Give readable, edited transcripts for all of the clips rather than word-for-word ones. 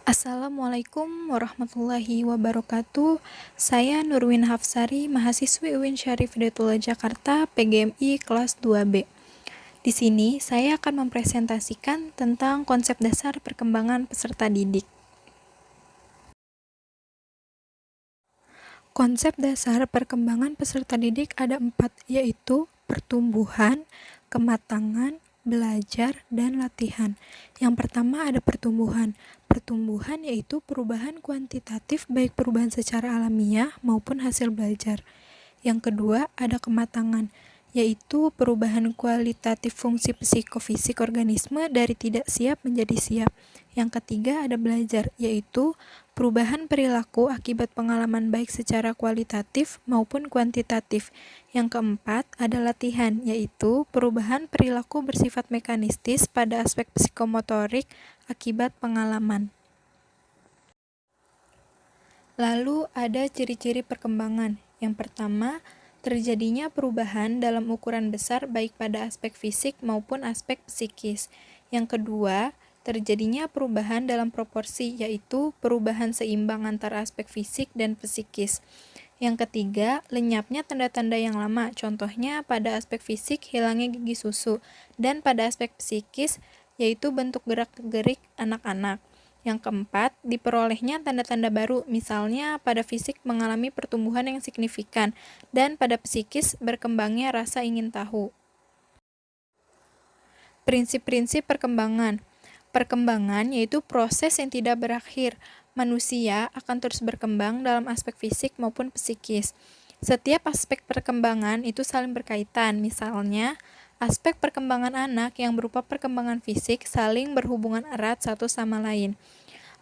Assalamualaikum warahmatullahi wabarakatuh. Saya Nurwin Hafsari, mahasiswi UIN Syarif Hidayatullah Jakarta, PGMI kelas 2B. Di sini saya akan mempresentasikan tentang konsep dasar perkembangan peserta didik. Konsep dasar perkembangan peserta didik ada 4, yaitu pertumbuhan, kematangan, belajar, dan latihan. Yang pertama ada pertumbuhan. Pertumbuhan yaitu perubahan kuantitatif baik perubahan secara alamiah maupun hasil belajar. Yang kedua ada kematangan, yaitu perubahan kualitatif fungsi psikofisik organisme dari tidak siap menjadi siap. Yang ketiga ada belajar, yaitu perubahan perilaku akibat pengalaman baik secara kualitatif maupun kuantitatif. Yang keempat ada latihan, yaitu perubahan perilaku bersifat mekanistis pada aspek psikomotorik akibat pengalaman. Lalu ada ciri-ciri perkembangan. Yang pertama, terjadinya perubahan dalam ukuran besar baik pada aspek fisik maupun aspek psikis. Yang kedua, terjadinya perubahan dalam proporsi, yaitu perubahan seimbang antara aspek fisik dan psikis. Yang ketiga, lenyapnya tanda-tanda yang lama, contohnya pada aspek fisik hilangnya gigi susu, dan pada aspek psikis yaitu bentuk gerak-gerik anak-anak. Yang keempat, diperolehnya tanda-tanda baru, misalnya pada fisik mengalami pertumbuhan yang signifikan, dan pada psikis berkembangnya rasa ingin tahu. Prinsip-prinsip perkembangan. Perkembangan yaitu proses yang tidak berakhir. Manusia akan terus berkembang dalam aspek fisik maupun psikis. Setiap aspek perkembangan itu saling berkaitan, misalnya aspek perkembangan anak yang berupa perkembangan fisik saling berhubungan erat satu sama lain.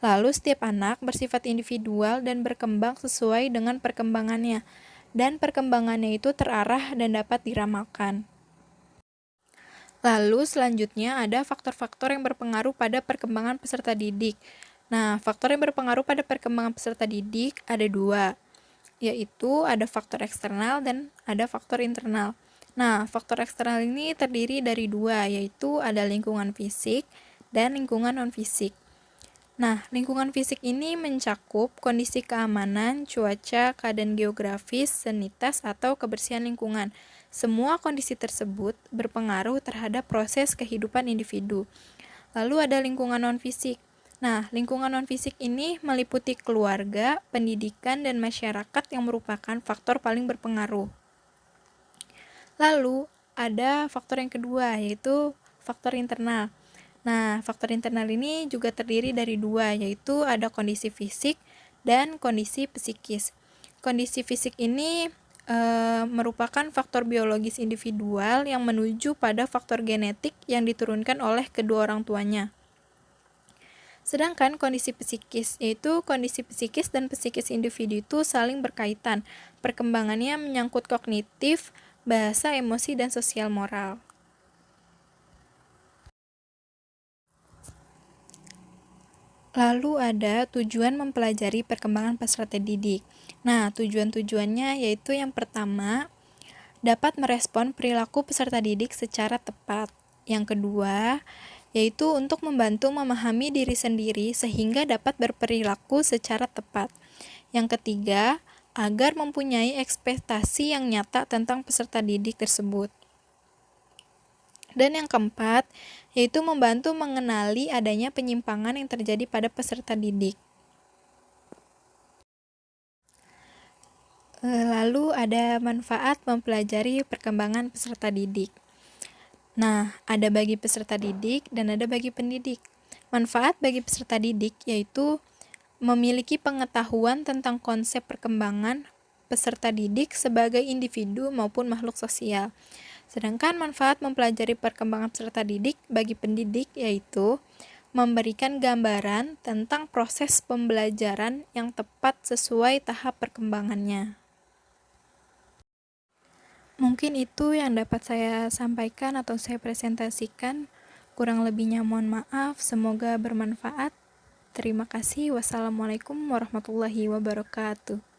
Lalu setiap anak bersifat individual dan berkembang sesuai dengan perkembangannya, dan perkembangannya itu terarah dan dapat diramalkan. Lalu selanjutnya ada faktor-faktor yang berpengaruh pada perkembangan peserta didik. Nah, faktor yang berpengaruh pada perkembangan peserta didik ada 2, yaitu ada faktor eksternal dan ada faktor internal. Nah, faktor eksternal ini terdiri dari 2, yaitu ada lingkungan fisik dan lingkungan non-fisik. Nah, lingkungan fisik ini mencakup kondisi keamanan, cuaca, keadaan geografis, sanitas, atau kebersihan lingkungan. Semua kondisi tersebut berpengaruh terhadap proses kehidupan individu. Lalu ada lingkungan non-fisik. Nah, lingkungan non-fisik ini meliputi keluarga, pendidikan, dan masyarakat yang merupakan faktor paling berpengaruh. Lalu, ada faktor yang kedua, yaitu faktor internal. Nah, faktor internal ini juga terdiri dari 2, yaitu ada kondisi fisik dan kondisi psikis. Kondisi fisik ini merupakan faktor biologis individual yang menuju pada faktor genetik yang diturunkan oleh kedua orang tuanya. Sedangkan kondisi psikis, yaitu kondisi psikis dan psikis individu itu saling berkaitan. Perkembangannya menyangkut kognitif, bahasa, emosi, dan sosial moral. Lalu ada tujuan mempelajari perkembangan peserta didik. Nah, tujuan-tujuannya yaitu yang pertama, dapat merespon perilaku peserta didik secara tepat. Yang kedua, yaitu untuk membantu memahami diri sendiri sehingga dapat berperilaku secara tepat. Yang ketiga, agar mempunyai ekspektasi yang nyata tentang peserta didik tersebut. Dan yang keempat, yaitu membantu mengenali adanya penyimpangan yang terjadi pada peserta didik. Lalu ada manfaat mempelajari perkembangan peserta didik. Nah, ada bagi peserta didik dan ada bagi pendidik. Manfaat bagi peserta didik yaitu memiliki pengetahuan tentang konsep perkembangan peserta didik sebagai individu maupun makhluk sosial. Sedangkan manfaat mempelajari perkembangan peserta didik bagi pendidik yaitu memberikan gambaran tentang proses pembelajaran yang tepat sesuai tahap perkembangannya. Mungkin itu yang dapat saya sampaikan atau saya presentasikan. Kurang lebihnya mohon maaf, semoga bermanfaat. Terima kasih. Wassalamualaikum warahmatullahi wabarakatuh.